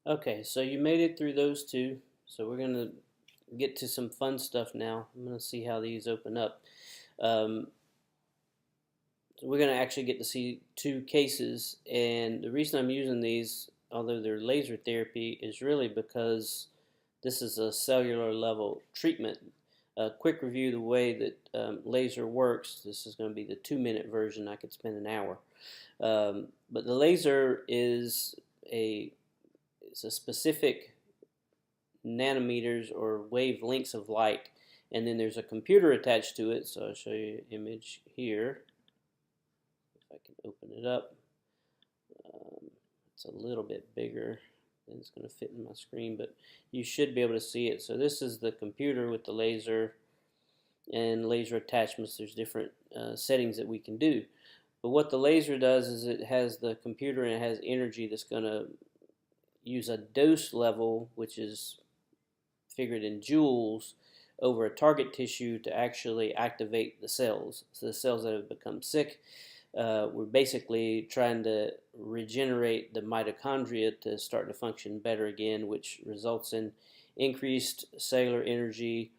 Okay, so you made it through those two. So we're going to get to some fun stuff now. I'm going to see how these open up. Um, so we're going to actually get to see two cases. And the reason I'm using these, although they're laser therapy, is really because this is a cellular level treatment. A quick review of the way that laser works. This is going to be the 2-minute version. I could spend an hour. But the laser is it's a specific nanometers or wavelengths of light, and then there's a computer attached to it. So I'll show you an image here. If I can open it up, it's a little bit bigger than it's going to fit in my screen, but you should be able to see it. So this is the computer with the laser and laser attachments. There's different settings that we can do. But what the laser does is it has the computer and it has energy that's going to use a dose level, which is figured in joules, over a target tissue to actually activate the cells. So the cells that have become sick, we're basically trying to regenerate the mitochondria to start to function better again, which results in increased cellular energy,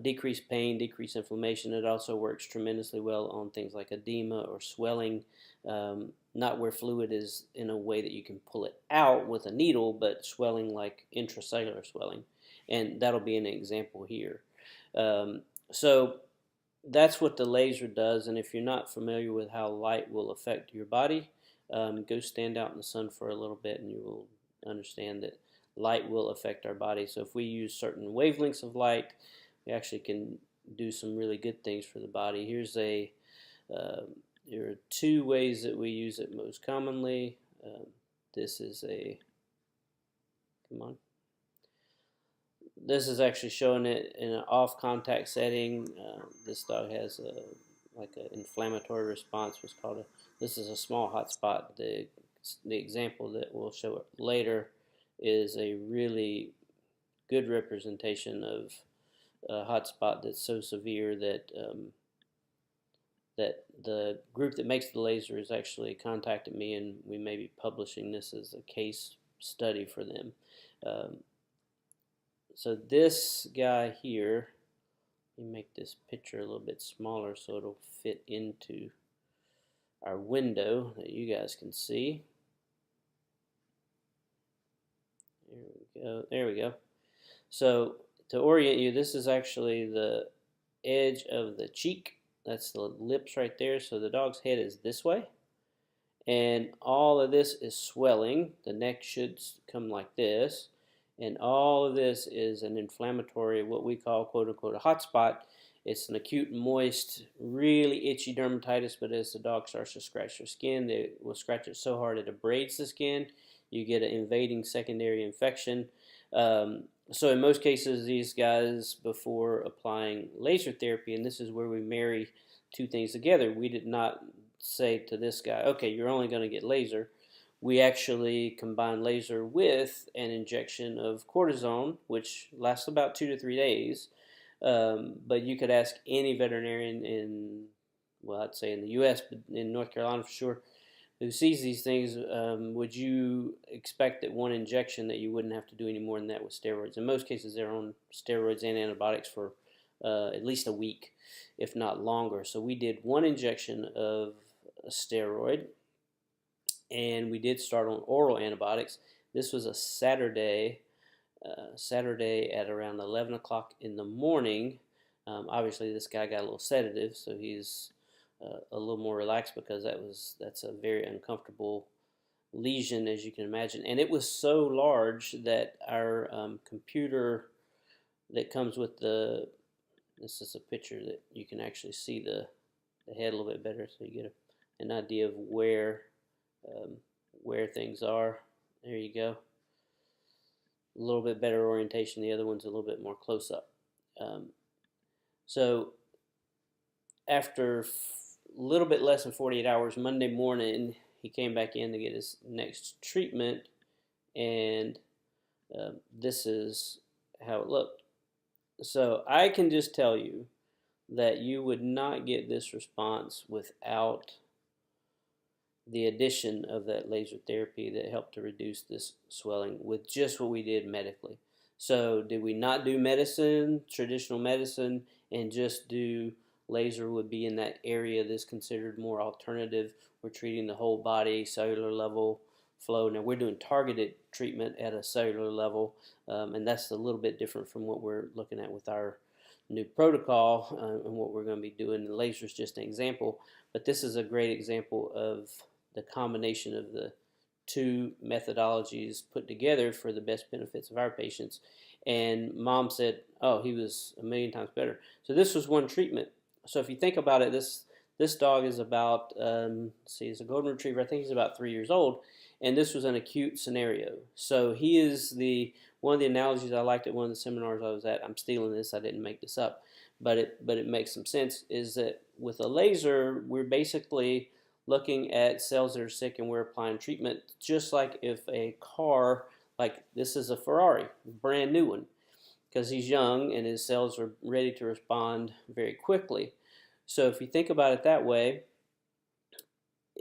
decreased pain, decreased inflammation. It also works tremendously well on things like edema or swelling, not where fluid is in a way that you can pull it out with a needle, but swelling like intracellular swelling. And that'll be an example here. So that's what the laser does. And if you're not familiar with how light will affect your body, go stand out in the sun for a little bit and you will understand that light will affect our body. So if we use certain wavelengths of light, we actually can do some really good things for the body. There are two ways that we use it most commonly. This is come on. This is actually showing it in an off contact setting. This dog has like an inflammatory response. This is a small hot spot. The example that we'll show later is a really good representation of a hot spot that's so severe that that the group that makes the laser has actually contacted me, and we may be publishing this as a case study for them. So this guy here, let me make this picture a little bit smaller so it'll fit into our window that you guys can see. There we go. There we go. So to orient you, this is actually the edge of the cheek. That's the lips right there. So the dog's head is this way. And all of this is swelling. The neck should come like this. And all of this is an inflammatory, what we call, quote unquote, a hot spot. It's an acute, moist, really itchy dermatitis, but as the dog starts to scratch their skin, they will scratch it so hard it abrades the skin. You get an invading secondary infection. So in most cases, these guys, before applying laser therapy, and this is where we marry two things together, we did not say to this guy, okay, you're only going to get laser. We actually combine laser with an injection of cortisone, which lasts about 2 to 3 days. But you could ask any veterinarian in, well, I'd say in the U.S., but in North Carolina for sure, who sees these things, would you expect that one injection that you wouldn't have to do any more than that with steroids? In most cases, they're on steroids and antibiotics for at least a week, if not longer. So we did one injection of a steroid, and we did start on oral antibiotics. This was a Saturday at around 11 o'clock in the morning. Obviously, this guy got a little sedative, so he's a little more relaxed because that's a very uncomfortable lesion, as you can imagine. And it was so large that our computer that comes with this is a picture that you can actually see the head a little bit better, so you get an idea of where things are. There you go. A little bit better orientation. The other one's a little bit more close up. So after a little bit less than 48 hours, Monday morning, he came back in to get his next treatment, and this is how it looked. So I can just tell you that you would not get this response without the addition of that laser therapy that helped to reduce this swelling with just what we did medically. So did we not do medicine, traditional medicine, and just do laser would be in that area that's considered more alternative. We're treating the whole body, cellular level flow. Now we're doing targeted treatment at a cellular level, and that's a little bit different from what we're looking at with our new protocol and what we're going to be doing. The laser is just an example, but this is a great example of the combination of the two methodologies put together for the best benefits of our patients. And mom said, oh, he was a million times better. So this was one treatment. So if you think about it, this dog is about, see, he's a golden retriever. I think he's about 3 years old, and this was an acute scenario. So he is one of the analogies I liked at one of the seminars I was at. I'm stealing this. I didn't make this up, but it makes some sense. Is that with a laser, we're basically looking at cells that are sick, and we're applying treatment just like if a car, like this is a Ferrari, brand new one, because he's young and his cells are ready to respond very quickly. So if you think about it that way,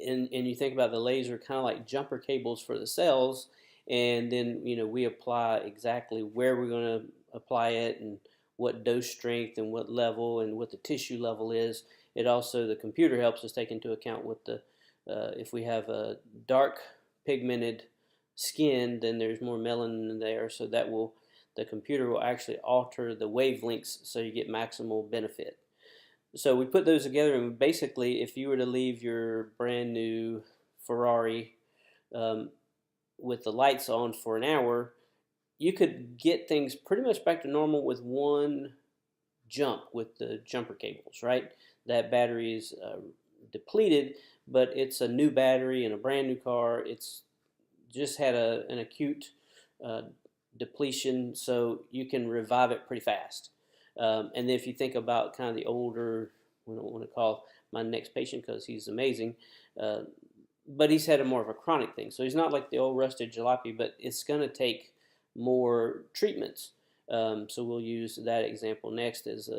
and you think about the laser kind of like jumper cables for the cells, and then we apply exactly where we're going to apply it and what dose strength and what level and what the tissue level is. It also, the computer helps us take into account what the if we have a dark pigmented skin, then there's more melanin there, so that the computer will actually alter the wavelengths so you get maximal benefit. So we put those together, and basically, if you were to leave your brand new Ferrari with the lights on for an hour, you could get things pretty much back to normal with one jump with the jumper cables, right? That battery is depleted, but it's a new battery in a brand new car. It's just had an acute depletion, so you can revive it pretty fast. And then if you think about kind of the older, we don't want to call my next patient because he's amazing, but he's had a more of a chronic thing. So he's not like the old rusted jalopy, but it's going to take more treatments. So we'll use that example next as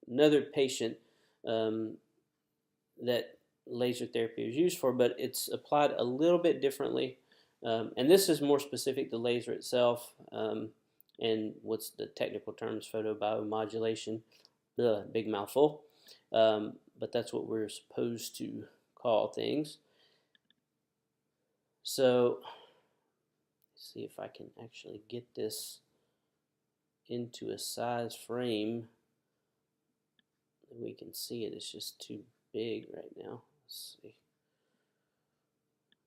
another patient that laser therapy is used for, but it's applied a little bit differently. And this is more specific to laser itself, and what's the technical terms, photobiomodulation, big mouthful. But that's what we're supposed to call things. So let's see if I can actually get this into a size frame that we can see it. It's just too big right now. Let's see.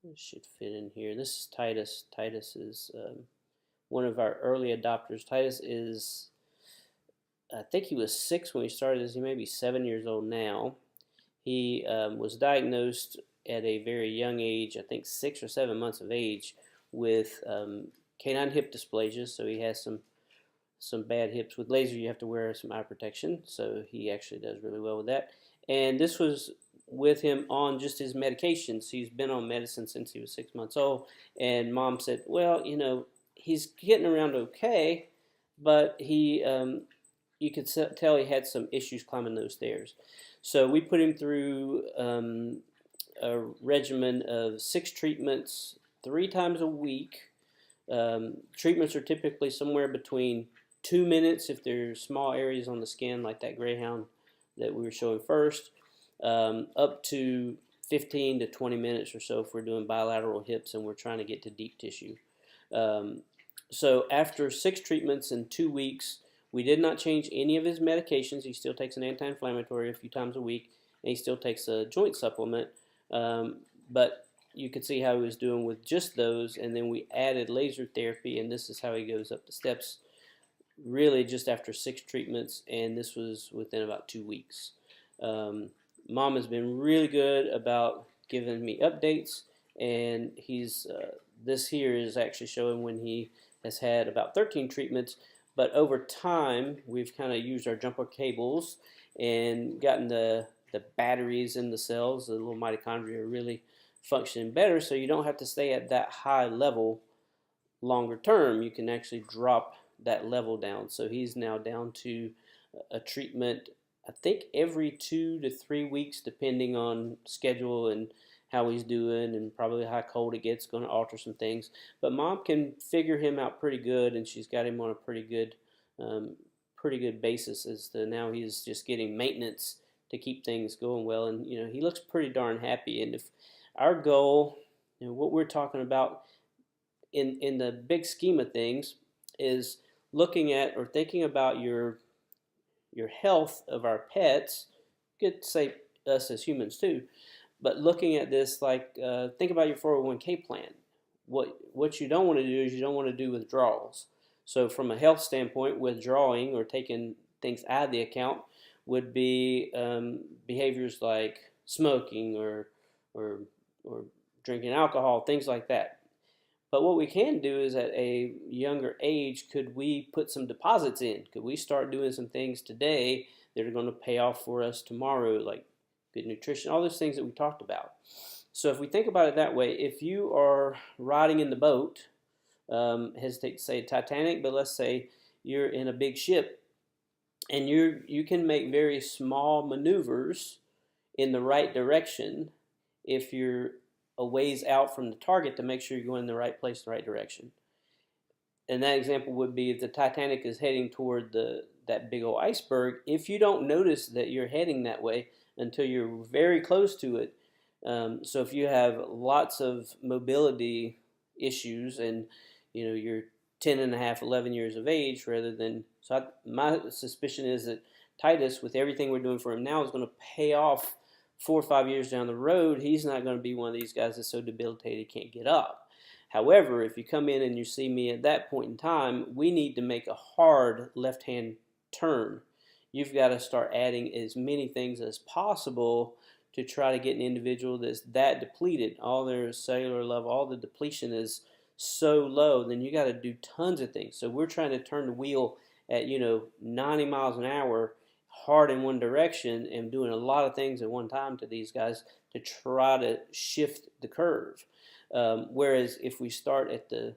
It should fit in here. This is Titus. Titus is one of our early adopters. Titus is, I think he was 6 when he started this. He may be 7 years old now. He was diagnosed at a very young age, I think 6 or 7 months of age, with canine hip dysplasia. So he has some bad hips. With laser, you have to wear some eye protection. So he actually does really well with that. And this was with him on just his medications. He's been on medicine since he was 6 months old. And mom said, well, he's getting around okay, but you could tell he had some issues climbing those stairs. So we put him through a regimen of 6 treatments 3 times a week. Treatments are typically somewhere between 2 minutes if there's small areas on the skin like that greyhound that we were showing first, up to 15 to 20 minutes or so if we're doing bilateral hips and we're trying to get to deep tissue. So after 6 treatments in 2 weeks, we did not change any of his medications. He still takes an anti-inflammatory a few times a week, and he still takes a joint supplement. But you could see how he was doing with just those, and then we added laser therapy, and this is how he goes up the steps, really just after 6 treatments, and this was within about 2 weeks. Mom has been really good about giving me updates, and this here is actually showing when he has had about 13 treatments, but over time we've kind of used our jumper cables and gotten the batteries in the cells, the little mitochondria are really functioning better, so you don't have to stay at that high level longer term. You can actually drop that level down. So he's now down to a treatment, I think every 2 to 3 weeks, depending on schedule and how he's doing, and probably how cold it gets going to alter some things. But mom can figure him out pretty good, and she's got him on a um, pretty good basis as to now he's just getting maintenance to keep things going well. And he looks pretty darn happy. And if our goal, what we're talking about in the big scheme of things, is looking at or thinking about your health of our pets. You could say us as humans too, but looking at this like think about your 401k plan. What you don't want to do is you don't want to do withdrawals. So from a health standpoint, withdrawing or taking things out of the account would be behaviors like smoking or or drinking alcohol, things like that. But what we can do is at a younger age, could we put some deposits in? Could we start doing some things today that are going to pay off for us tomorrow, like good nutrition, all those things that we talked about? So if we think about it that way, if you are riding in the boat, hesitate to say Titanic, but let's say you're in a big ship and you can make very small maneuvers in the right direction if you're a ways out from the target to make sure you're going in the right place, the right direction. And that example would be if the Titanic is heading toward that big old iceberg. If you don't notice that you're heading that way until you're very close to it, so if you have lots of mobility issues and you're 10 and a half, 11 years of age rather than, my suspicion is that Titus, with everything we're doing for him now, is going to pay off 4 or 5 years down the road. He's not going to be one of these guys that's so debilitated he can't get up. However, if you come in and you see me at that point in time, we need to make a hard left-hand turn. You've got to start adding as many things as possible to try to get an individual that's that depleted. All their cellular level, all the depletion is so low, then you got to do tons of things. So we're trying to turn the wheel at 90 miles an hour hard in one direction and doing a lot of things at one time to these guys to try to shift the curve. Whereas if we start at the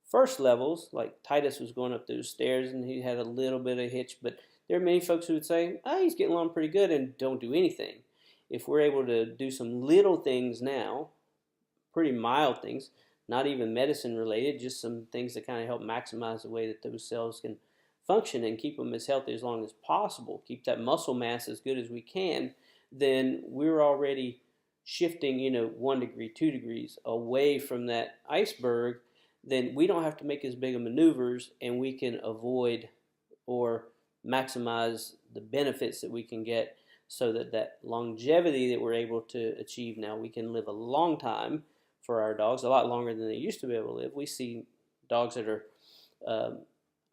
first levels, like Titus was going up those stairs and he had a little bit of hitch, but there are many folks who would say, he's getting along pretty good and don't do anything. If we're able to do some little things now, pretty mild things, not even medicine related, just some things that kind of help maximize the way that those cells can function and keep them as healthy as long as possible, keep that muscle mass as good as we can, then we're already shifting, 1 degree, 2 degrees away from that iceberg. Then we don't have to make as big of maneuvers and we can avoid or maximize the benefits that we can get so that longevity that we're able to achieve now, we can live a long time for our dogs, a lot longer than they used to be able to live. We see dogs that are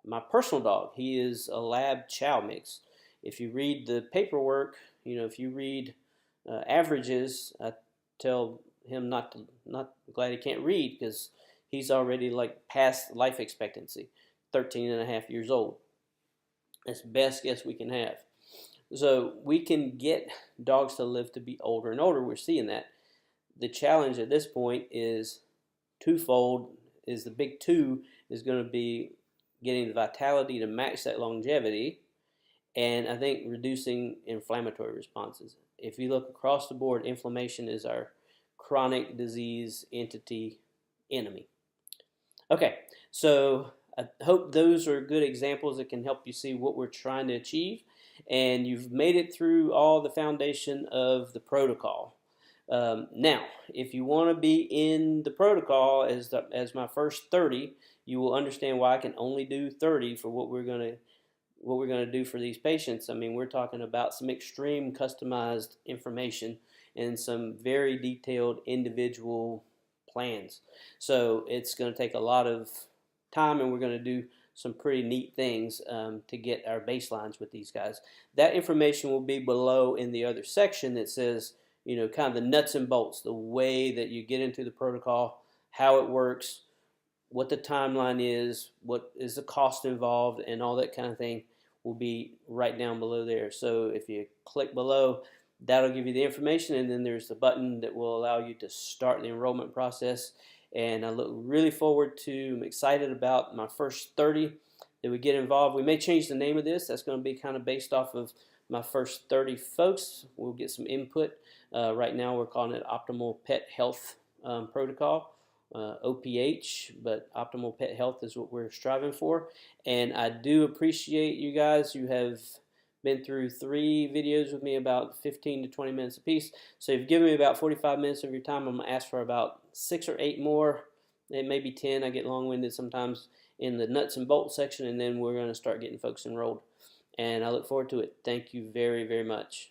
my personal dog, he is a lab chow mix. If you read the paperwork, if you read averages, I tell him not glad he can't read because he's already like past life expectancy, 13 and a half years old. That's the best guess we can have. So we can get dogs to live to be older and older. We're seeing that. The challenge at this point is twofold. Is the big two is going to be getting the vitality to match that longevity, and I think reducing inflammatory responses. If you look across the board, inflammation is our chronic disease entity enemy. Okay, so I hope those are good examples that can help you see what we're trying to achieve, and you've made it through all the foundation of the protocol. Now, if you want to be in the protocol as my first 30, you will understand why I can only do 30 for what we're going to do for these patients. I mean, we're talking about some extreme customized information and some very detailed individual plans. So it's going to take a lot of time, and we're going to do some pretty neat things to get our baselines with these guys. That information will be below in the other section that says, kind of the nuts and bolts, the way that you get into the protocol, how it works, what the timeline is, what is the cost involved, and all that kind of thing will be right down below there. So if you click below, that'll give you the information, and then there's the button that will allow you to start the enrollment process. And I look really forward to, I'm excited about my first 30 that we get involved. We may change the name of this. That's going to be kind of based off of my first 30 folks. We'll get some input. Right now we're calling it Optimal Pet Health Protocol, OPH, but Optimal Pet Health is what we're striving for. And I do appreciate you guys. You have been through 3 videos with me, about 15 to 20 minutes a piece. So you've given me about 45 minutes of your time. I'm going to ask for about 6 or 8 more. It may be 10. I get long-winded sometimes in the nuts and bolts section, and then we're going to start getting folks enrolled. And I look forward to it. Thank you very, very much.